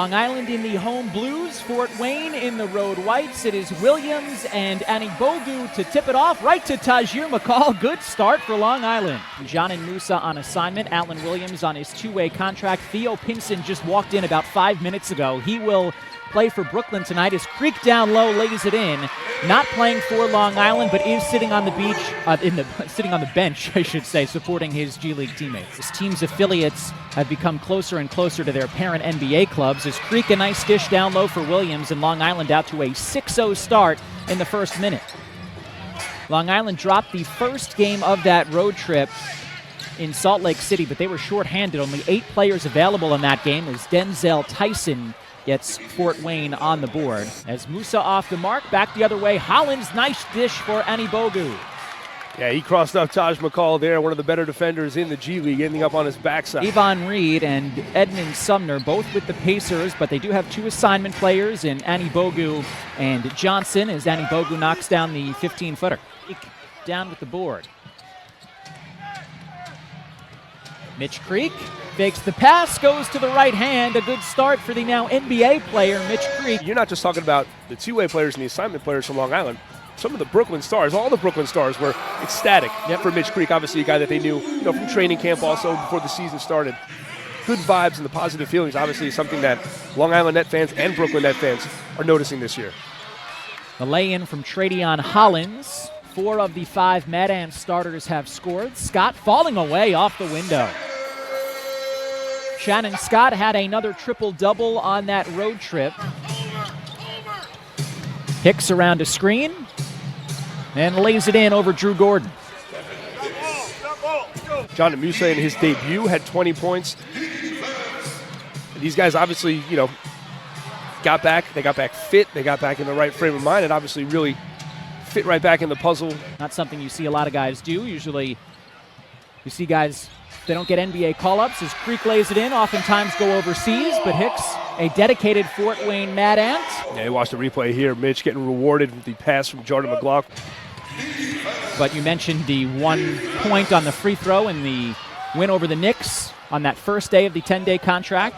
Long Island in the home blues, Fort Wayne in the road whites. It is Williams and Anibogu to tip it off right to Tajir McCall. Good start for Long Island. John and Musa on assignment. Alan Williams on his two-way contract. Theo Pinson just walked in about 5 minutes ago. He will play for Brooklyn tonight as Creek down low lays it in. Not playing for Long Island, but is sitting on the sitting on the bench, I should say, supporting his G League teammates. His team's affiliates have become closer and closer to their parent NBA clubs as Creek a nice dish down low for Williams, and Long Island out to a 6-0 start in the first minute. Long Island dropped the first game of that road trip in Salt Lake City, but they were shorthanded. Only 8 players available in that game as Denzel Tyson gets Fort Wayne on the board. As Musa off the mark, back the other way. Hollins, nice dish for Anibogu. Yeah, he crossed up Taj McCall there, one of the better defenders in the G League, ending up on his backside. Avon Reed and Edmund Sumner, both with the Pacers, but they do have 2 assignment players in Anibogu and Johnson, as Anibogu knocks down the 15-footer. Down with the board. Mitch Creek fakes the pass, goes to the right hand. A good start for the now NBA player, Mitch Creek. You're not just talking about the two-way players and the assignment players from Long Island. Some of the Brooklyn stars, all the Brooklyn stars were ecstatic for Mitch Creek. Obviously a guy that they knew, from training camp also before the season started. Good vibes and the positive feelings, obviously, is something that Long Island Net fans and Brooklyn Net fans are noticing this year. The lay-in from Tradeon Hollins. 4 of the 5 Mad Ants starters have scored. Scott falling away off the window. Shannon Scott had another triple-double on that road trip. Hicks around a screen and lays it in over Drew Gordon. John and Musa in his debut had 20 points. These guys obviously, got back. They got back fit. They got back in the right frame of mind and obviously really fit right back in the puzzle. Not something you see a lot of guys do. Usually you see guys, they don't get NBA call-ups as Creek lays it in, oftentimes go overseas, but Hicks, a dedicated Fort Wayne Mad Ant. Yeah, you watch the replay here. Mitch getting rewarded with the pass from Jordan McLaughlin. But you mentioned the 1 point on the free throw in the win over the Knicks on that first day of the 10-day contract.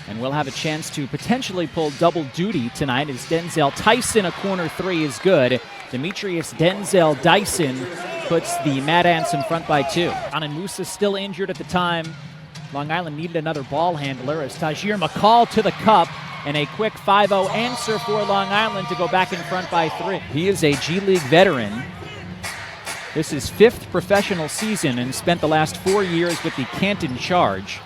And we'll have a chance to potentially pull double duty tonight as Denzel Tyson, a corner 3 is good. Demetrius Denzel Dyson puts the Mad Ants in front by 2. Anan Musa still injured at the time. Long Island needed another ball handler as Tajir McCall to the cup, and a quick 5-0 answer for Long Island to go back in front by 3. He is a G League veteran. This is 5th professional season and spent the last 4 years with the Canton Charge.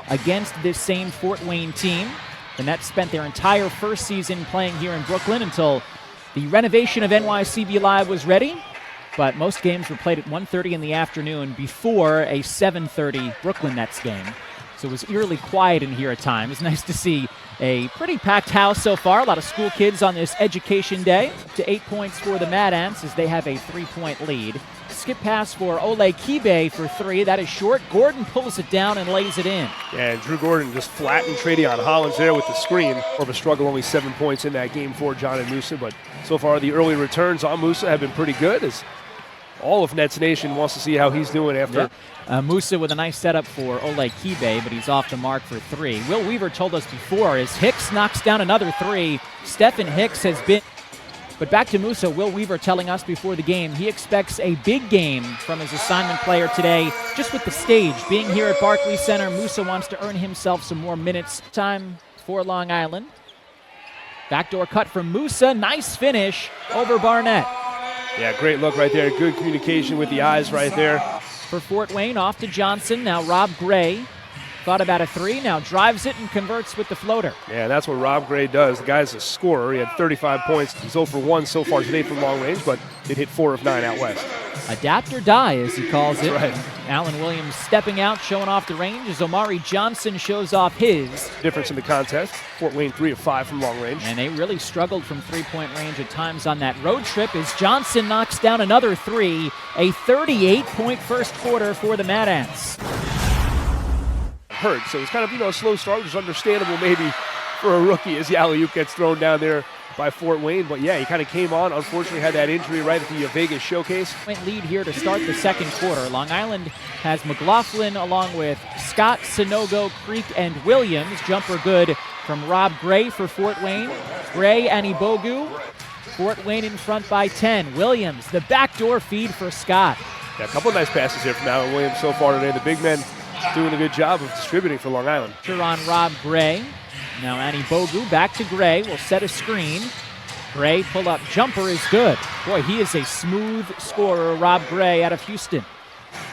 Against this same Fort Wayne team. The Nets spent their entire first season playing here in Brooklyn until the renovation of NYCB Live was ready. But most games were played at 1:30 in the afternoon before a 7:30 Brooklyn Nets game. So it was eerily quiet in here at times. Nice to see a pretty packed house so far. A lot of school kids on this education day. To 8 points for the Mad Ants as they have a 3-point lead. Skip pass for Ole Kibe for 3. That is short. Gordon pulls it down and lays it in. Yeah, and Drew Gordon just flattened Tradeon Hollins there with the screen. More of a struggle, only 7 points in that game for John and Musa. But so far the early returns on Musa have been pretty good as all of Nets Nation wants to see how he's doing after. Musa with a nice setup for Ole Kibe, but he's off the mark for 3. Will Weaver told us before as Hicks knocks down another 3. Stephen Hicks has been... But back to Musa, Will Weaver telling us before the game he expects a big game from his assignment player today. Just with the stage being here at Barclays Center, Musa wants to earn himself some more minutes. Time for Long Island. Backdoor cut from Musa. Nice finish over Barnett. Yeah, great look right there. Good communication with the eyes right there. For Fort Wayne, off to Johnson. Now Rob Gray. Thought about a 3, now drives it and converts with the floater. Yeah, that's what Rob Gray does. The guy's a scorer. He had 35 points. He's 0 for 1 so far today from long range, but did hit 4 of 9 out west. Adapt or die, as he calls it. That's right. Alan Williams stepping out, showing off the range as Omari Johnson shows off his. Difference in the contest. Fort Wayne 3 of 5 from long range. And they really struggled from 3-point range at times on that road trip as Johnson knocks down another 3. A 38-point first quarter for the Mad Ants. Hurt, so it's kind of a slow start, which is understandable maybe for a rookie as the alley-oop gets thrown down there by Fort Wayne. But yeah, he kind of came on. Unfortunately, had that injury right at the Vegas showcase. Point lead here to start the second quarter. Long Island has McLaughlin along with Scott, Sanogo, Creek, and Williams. Jumper good from Rob Gray for Fort Wayne. Gray and Ibogu. Fort Wayne in front by 10. Williams, the backdoor feed for Scott. Yeah, a couple of nice passes here from Alan Williams so far today. The big men doing a good job of distributing for Long Island. On Rob Gray. Now Annie Bogu back to Gray. Will set a screen. Gray pull-up jumper is good. Boy, he is a smooth scorer, Rob Gray out of Houston.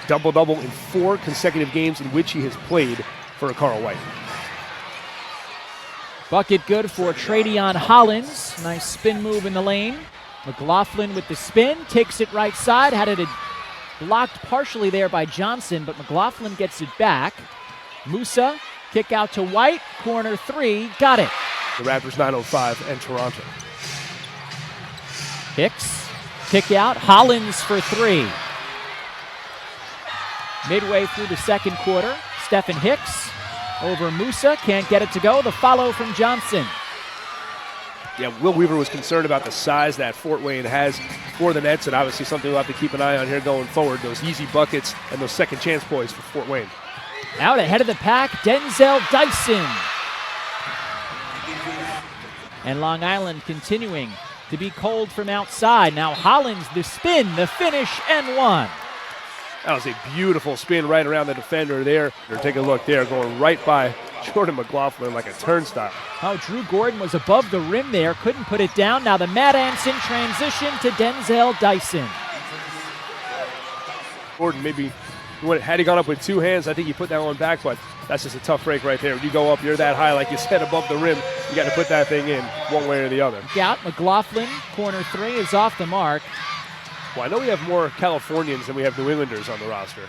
Double-double in 4 consecutive games in which he has played for Carl White. Bucket good for Tradeon Hollins. Nice spin move in the lane. McLaughlin with the spin. Takes it right side. Had it blocked partially there by Johnson, but McLaughlin gets it back. Musa, kick out to White. Corner 3. Got it. The Raptors 905 and Toronto. Hicks, kick out. Hollins for 3. Midway through the second quarter, Stephen Hicks over Musa. Can't get it to go. The follow from Johnson. Yeah, Will Weaver was concerned about the size that Fort Wayne has for the Nets, and obviously something we'll have to keep an eye on here going forward. Those easy buckets and those second chance points for Fort Wayne. Out ahead of the pack, Denzel Dyson. And Long Island continuing to be cold from outside. Now Hollins, the spin, the finish, and one. That was a beautiful spin right around the defender there. Take a look there, going right by Jordan McLaughlin like a turnstile. Oh, Drew Gordon was above the rim there, couldn't put it down. Now the Matt Anson transition to Denzel Dyson. Gordon maybe, had he gone up with 2 hands, I think he put that one back, but that's just a tough break right there. When you go up, you're that high, like you said, above the rim, you got to put that thing in one way or the other. Out, McLaughlin, corner 3 is off the mark. Well, I know we have more Californians than we have New Englanders on the roster.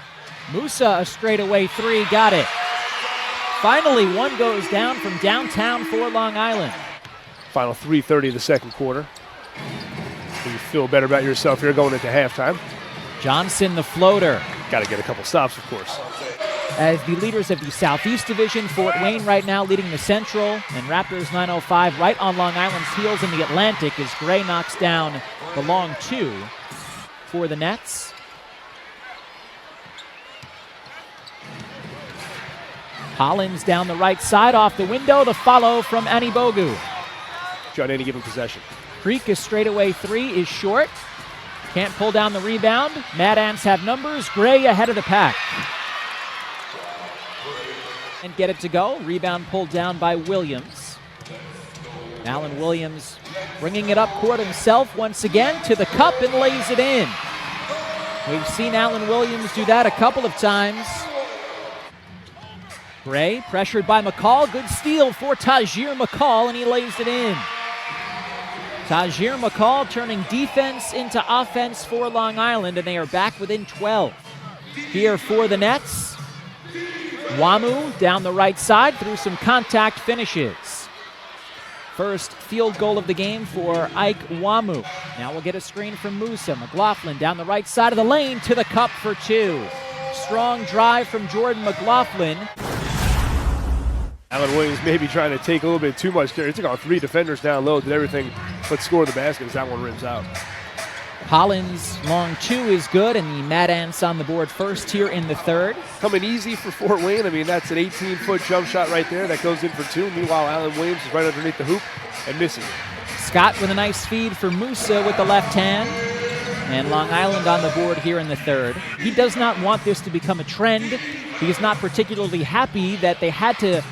Musa, a straightaway 3, got it. Finally, one goes down from downtown for Long Island. Final 3:30 of the second quarter. Do you feel better about yourself here going into halftime? Johnson, the floater. Got to get a couple stops, of course. As the leaders of the Southeast Division, Fort Wayne right now leading the Central, and Raptors 905 right on Long Island's heels in the Atlantic as Gray knocks down the long 2 for the Nets. Hollins down the right side off the window. The follow from Annie Bogu. On any given possession. Creek is straightaway 3 is short. Can't pull down the rebound. Mad Ants have numbers. Gray ahead of the pack. And get it to go. Rebound pulled down by Williams. Alan Williams bringing it up court himself once again to the cup and lays it in. We've seen Alan Williams do that a couple of times. Gray pressured by McCall. Good steal for Tajir McCall, and he lays it in. Tajir McCall turning defense into offense for Long Island, and they are back within 12. Here for the Nets. Wamu down the right side through some contact finishes. First field goal of the game for Ike Wamu. Now we'll get a screen from Musa. McLaughlin down the right side of the lane to the cup for 2. Strong drive from Jordan McLaughlin. Alan Williams maybe trying to take a little bit too much there. He took on 3 defenders down low, did everything but score the basket as that one rims out. Hollins long 2 is good, and the Mad Ants on the board first here in the third. Coming easy for Fort Wayne. I mean, that's an 18-foot jump shot right there that goes in for 2. Meanwhile, Alan Williams is right underneath the hoop and misses it. Scott with a nice feed for Musa with the left hand. And Long Island on the board here in the third. He does not want this to become a trend. He is not particularly happy that they had to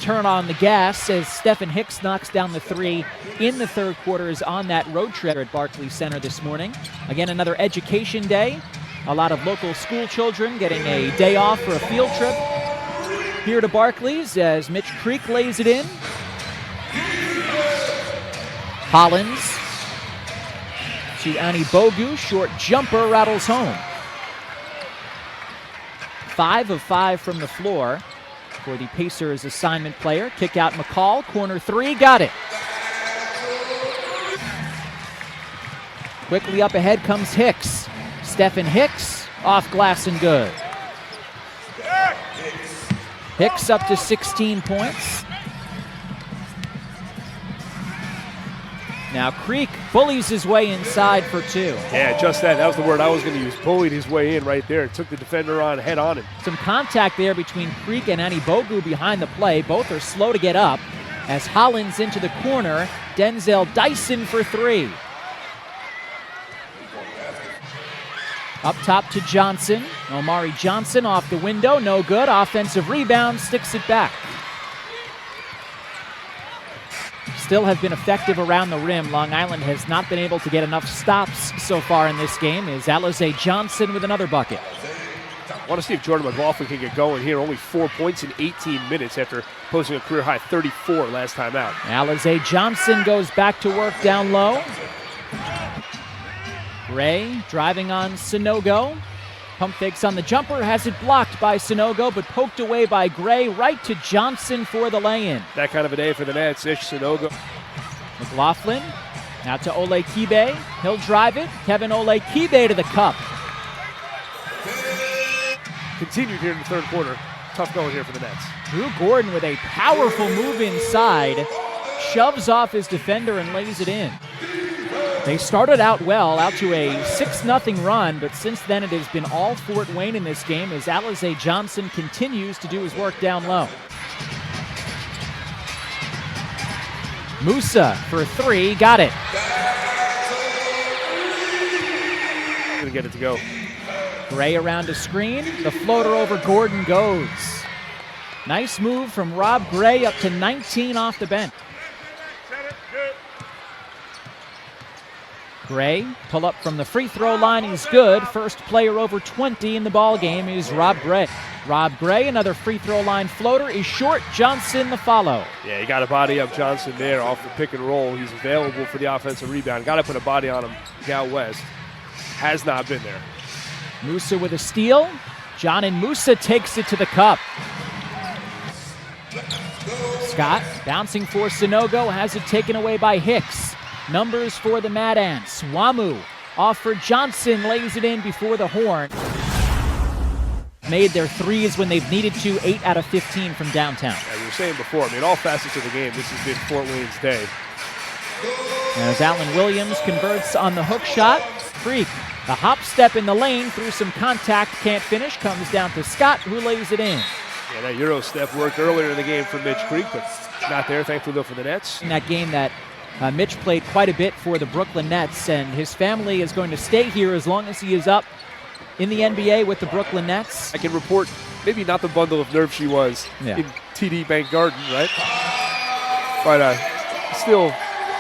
turn on the gas as Stephen Hicks knocks down the 3 in the third quarter is on that road trip at Barclays Center this morning. Again, another education day. A lot of local school children getting a day off for a field trip here to Barclays as Mitch Creek lays it in. Hollins to Annie Bogu. Short jumper rattles home. 5 of 5 from the floor for the Pacers assignment player. Kick out McCall, corner 3, got it. Quickly up ahead comes Hicks. Stephen Hicks, off glass and good. Hicks up to 16 points. Now Creek bullies his way inside for 2. Yeah, just that. That was the word I was going to use. Bullied his way in right there. Took the defender on head on. And some contact there between Creek and Anibogu behind the play. Both are slow to get up. As Hollins into the corner, Denzel Dyson for 3. Up top to Johnson. Omari Johnson off the window, no good. Offensive rebound, sticks it back. Still have been effective around the rim. Long Island has not been able to get enough stops so far in this game. Is Alize Johnson with another bucket. I want to see if Jordan McLaughlin can get going here. Only 4 points in 18 minutes after posting a career-high 34 last time out. Alize Johnson goes back to work down low. Gray driving on Sanogo. Pump fakes on the jumper, has it blocked by Sanogo, but poked away by Gray, right to Johnson for the lay-in. That kind of a day for the Nets. Ish Sanogo. McLaughlin, now to Ole Kibe. He'll drive it. Kevin Ole Kibe to the cup. Continued here in the third quarter. Tough going here for the Nets. Drew Gordon with a powerful move inside. Shoves off his defender and lays it in. They started out well, out to a 6-0 run, but since then it has been all Fort Wayne in this game as Alize Johnson continues to do his work down low. Musa for 3, got it. Gonna get it to go. Gray around a screen, the floater over Gordon goes. Nice move from Rob Gray, up to 19 off the bench. Gray, pull up from the free throw line, he's good. First player over 20 in the ball game is Rob Gray. Rob Gray, another free throw line floater, is short. Johnson the follow. Yeah, you got to body up Johnson there off the pick and roll. He's available for the offensive rebound. Got to put a body on him out west. Has not been there. Musa with a steal. John and Musa takes it to the cup. Scott bouncing for Sanogo, has it taken away by Hicks. Numbers for the Mad Ants. Wamu off for Johnson, lays it in before the horn. Made their threes when they've needed to, 8 out of 15 from downtown. As you were saying before, I mean, all facets of the game, this has been Fort Wayne's day. As Allen Williams converts on the hook shot, Creek, the hop step in the lane through some contact, can't finish, comes down to Scott, who lays it in. Yeah, that Euro step worked earlier in the game for Mitch Creek, but not there, thankfully, though, for the Nets. In that game that Mitch played quite a bit for the Brooklyn Nets, and his family is going to stay here as long as he is up in the NBA with the Brooklyn Nets. I can report maybe not the bundle of nerves she was in TD Bank Garden, right? But still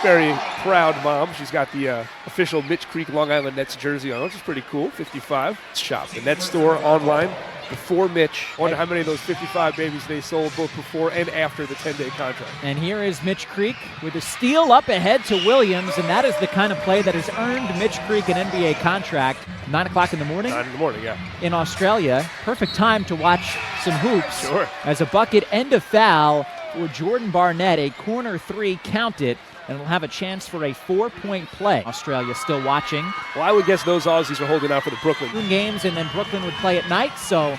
very proud mom. She's got the official Mitch Creek Long Island Nets jersey on, which is pretty cool, 55. Shop, the Nets store online. Before Mitch, I wonder how many of those 55 babies they sold both before and after the 10-day contract. And here is Mitch Creek with a steal up ahead to Williams, and that is the kind of play that has earned Mitch Creek an NBA contract. 9 o'clock in the morning? 9 in the morning, yeah. In Australia. Perfect time to watch some hoops. Sure. As a bucket and a foul for Jordan Barnett, a corner 3, count it, and will have a chance for a 4-point play. Australia still watching. Well, I would guess those Aussies are holding out for the Brooklyn games, and then Brooklyn would play at night. So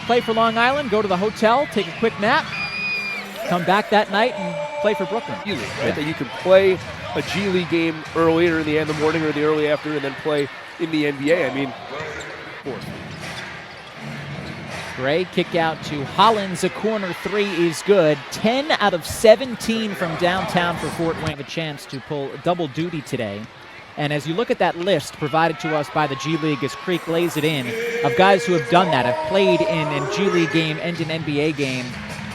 play for Long Island, go to the hotel, take a quick nap, come back that night and play for Brooklyn. G League, right? That you can play a G League game earlier in the morning or the early afternoon and then play in the NBA. I mean, of course. Gray kick out to Hollins. A corner 3 is good. 10 out of 17 from downtown for Fort Wayne. A chance to pull double duty today. And as you look at that list provided to us by the G League as Creek lays it in, of guys who have done that, have played in a G League game and an NBA game.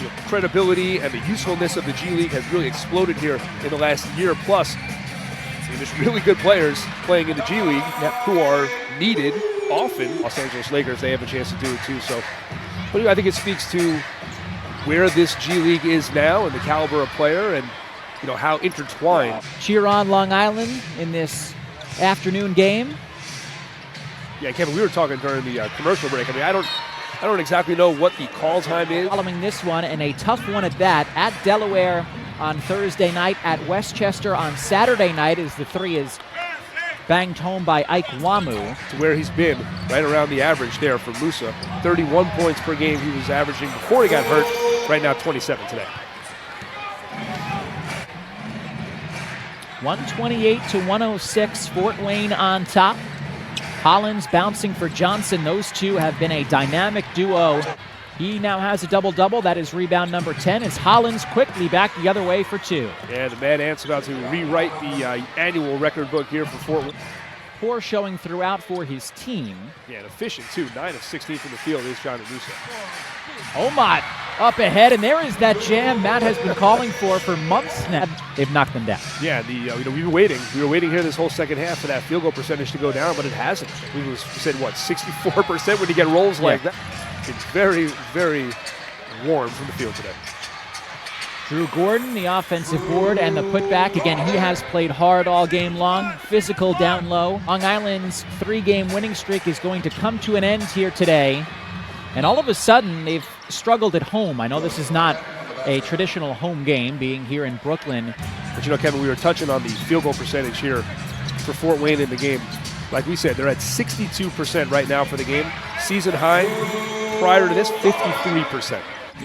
The credibility and the usefulness of the G League has really exploded here in the last year plus. There's really good players playing in the G League who are needed often. Los Angeles Lakers, they have a chance to do it too. So, but I think it speaks to where this G League is now and the caliber of player and how intertwined. Cheer on Long Island in this afternoon game. Yeah, Kevin, we were talking during the commercial break. I mean, I don't exactly know what the call time is. Following this one, and a tough one at that, at Delaware on Thursday night, at Westchester on Saturday night, as the 3 is banged home by Ike Wamu. To where he's been, right around the average there for Musa. 31 points per game he was averaging before he got hurt. Right now, 27 today. 128 to 106, Fort Wayne on top. Hollins bouncing for Johnson. Those two have been a dynamic duo. He now has a double-double. That is rebound number 10 as Hollins quickly back the other way for 2. Yeah, the Mad Ant's about to rewrite the annual record book here for Fort Wayne. Poor showing throughout for his team. Yeah, and efficient too. 9 of 16 from the field is trying to do so. Omot up ahead, and there is that jam Matt has been calling for months now. They've knocked them down. Yeah, we were waiting. We were waiting here this whole second half for that field goal percentage to go down, but it hasn't. We said, what, 64% when you get rolls like that? It's very, very warm from the field today. Drew Gordon, the offensive board, and the putback. Again, he has played hard all game long. Physical down low. Long Island's 3-game winning streak is going to come to an end here today. And all of a sudden, they've struggled at home. I know this is not a traditional home game, being here in Brooklyn. But Kevin, we were touching on the field goal percentage here for Fort Wayne in the game. Like we said, they're at 62% right now for the game. Season high, prior to this, 53%.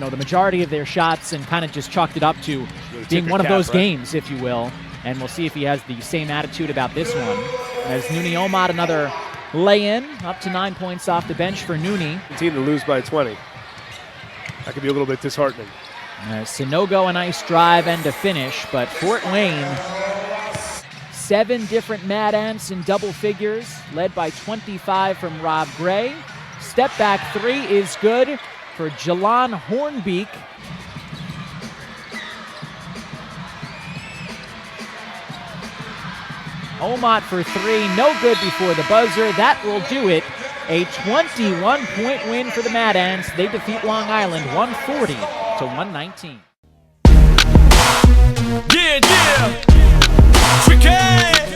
The majority of their shots, and kind of just chalked it up to being one of those games, if you will. And we'll see if he has the same attitude about this one. As Nooney Omot, another lay-in, up to 9 points off the bench for Nooney. Team to lose by 20. That could be a little bit disheartening. Sinogo, a nice drive and a finish, but Fort Wayne, 7 different Mad Ants in double figures, led by 25 from Rob Gray. Step back 3 is good for Jalon Hornbeek. Omot for 3, no good before the buzzer. That will do it. A 21-point win for the Mad Ants. They defeat Long Island 140 to 119. Yeah, yeah. Tricky.